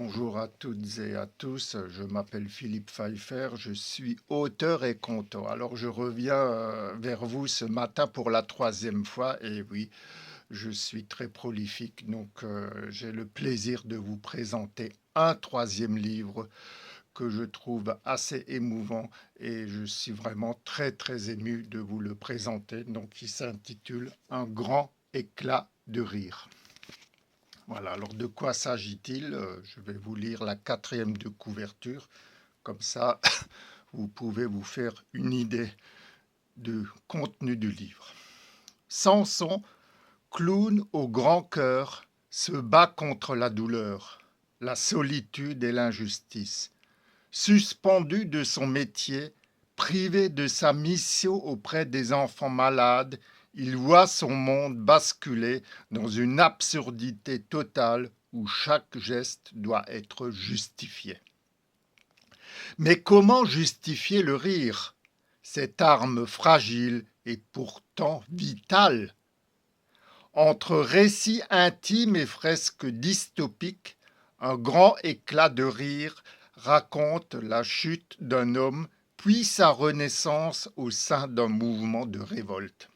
Bonjour à toutes et à tous, je m'appelle Philippe Pfeiffer, je suis auteur et conteur. Alors je reviens vers vous ce matin pour la troisième fois et oui, je suis très prolifique, donc j'ai le plaisir de vous présenter un troisième livre que je trouve assez émouvant et je suis vraiment très ému de vous le présenter. Donc il s'intitule Un grand éclat de rire. Voilà, alors de quoi s'agit-il? Je vais vous lire la quatrième de couverture, comme ça vous pouvez vous faire une idée du contenu du livre. Samson, clown au grand cœur, se bat contre la douleur, la solitude et l'injustice. Suspendu de son métier, privé de sa mission auprès des enfants malades, il voit son monde basculer dans une absurdité totale où chaque geste doit être justifié. Mais comment justifier le rire, cette arme fragile et pourtant vitale? Entre récits intimes et fresques dystopiques, un grand éclat de rire raconte la chute d'un homme puis sa renaissance au sein d'un mouvement de révolte.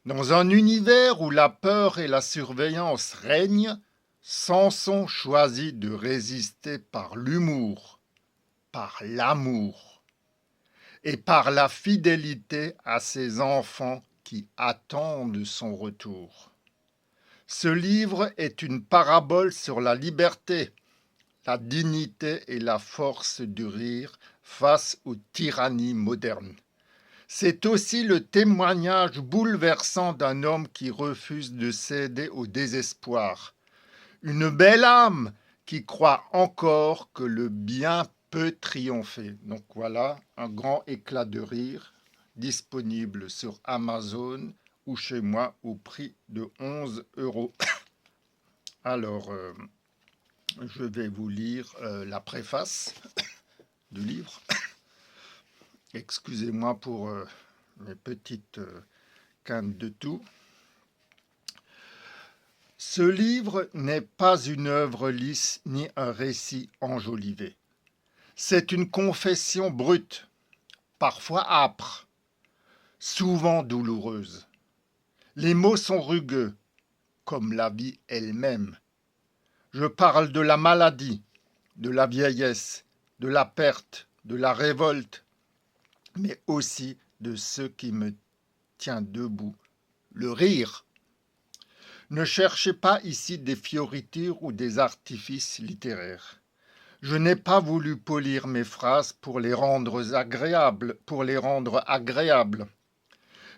Dans un univers où la peur et la surveillance règnent, Samson choisit de résister par l'humour, par l'amour et par la fidélité à ses enfants qui attendent son retour. Ce livre est une parabole sur la liberté, la dignité et la force du rire face aux tyrannies modernes. C'est aussi le témoignage bouleversant d'un homme qui refuse de céder au désespoir. Une belle âme qui croit encore que le bien peut triompher. Donc voilà, un grand éclat de rire disponible sur Amazon ou chez moi au prix de 11 euros. Alors, je vais vous lire la préface du livre. Excusez-moi pour mes petites quintes de tout. Ce livre n'est pas une œuvre lisse ni un récit enjolivé. C'est une confession brute, parfois âpre, souvent douloureuse. Les mots sont rugueux, comme la vie elle-même. Je parle de la maladie, de la vieillesse, de la perte, de la révolte, mais aussi de ce qui me tient debout, le rire. Ne cherchez pas ici des fioritures ou des artifices littéraires. Je n'ai pas voulu polir mes phrases pour les rendre agréables.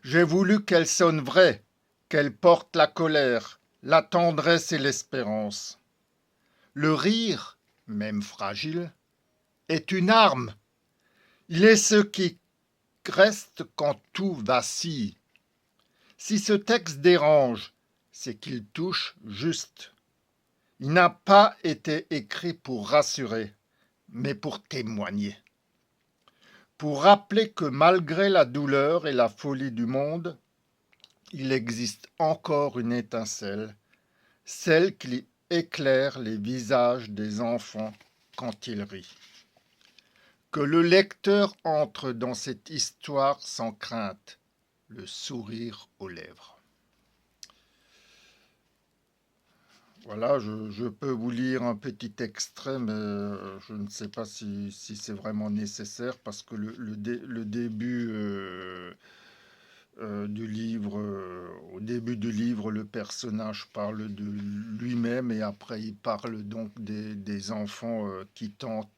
J'ai voulu qu'elles sonnent vraies, qu'elles portent la colère, la tendresse et l'espérance. Le rire, même fragile, est une arme. Il est ce qui reste quand tout vacille. Si ce texte dérange, c'est qu'il touche juste. Il n'a pas été écrit pour rassurer, mais pour témoigner. Pour rappeler que malgré la douleur et la folie du monde, il existe encore une étincelle, celle qui éclaire les visages des enfants quand ils rient. Que le lecteur entre dans cette histoire sans crainte, le sourire aux lèvres. Voilà, je peux vous lire un petit extrait, mais je ne sais pas si c'est vraiment nécessaire parce que le début du livre, au début du livre, le personnage parle de lui-même et après il parle donc des enfants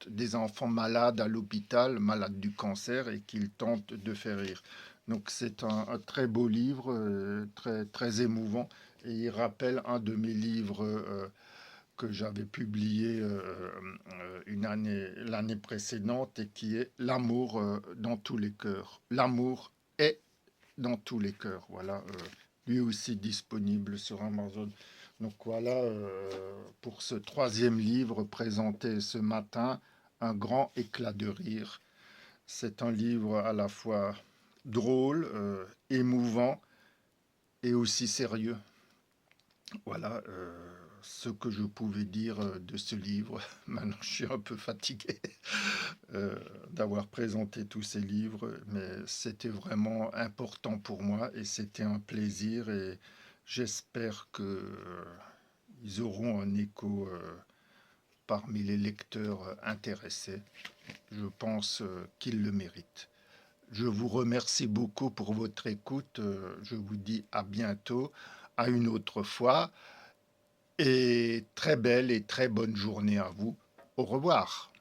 des enfants malades à l'hôpital, malades du cancer et qu'il tente de faire rire. Donc c'est un très beau livre, très émouvant et il rappelle un de mes livres que j'avais publié l'année précédente et qui est L'amour dans tous les cœurs. L'amour est dans tous les cœurs. Voilà, lui aussi disponible sur Amazon. Donc voilà pour ce troisième livre présenté ce matin, Un grand éclat de rire. C'est un livre à la fois drôle, émouvant et aussi sérieux. Voilà, ce que je pouvais dire de ce livre. Maintenant, je suis un peu fatigué euh, d'avoir présenté tous ces livres, mais c'était vraiment important pour moi et c'était un plaisir et j'espère que ils auront un écho parmi les lecteurs intéressés. Je pense qu'ils le méritent. Je vous remercie beaucoup pour votre écoute. Je vous dis à bientôt, à une autre fois, et très belle et très bonne journée à vous. Au revoir.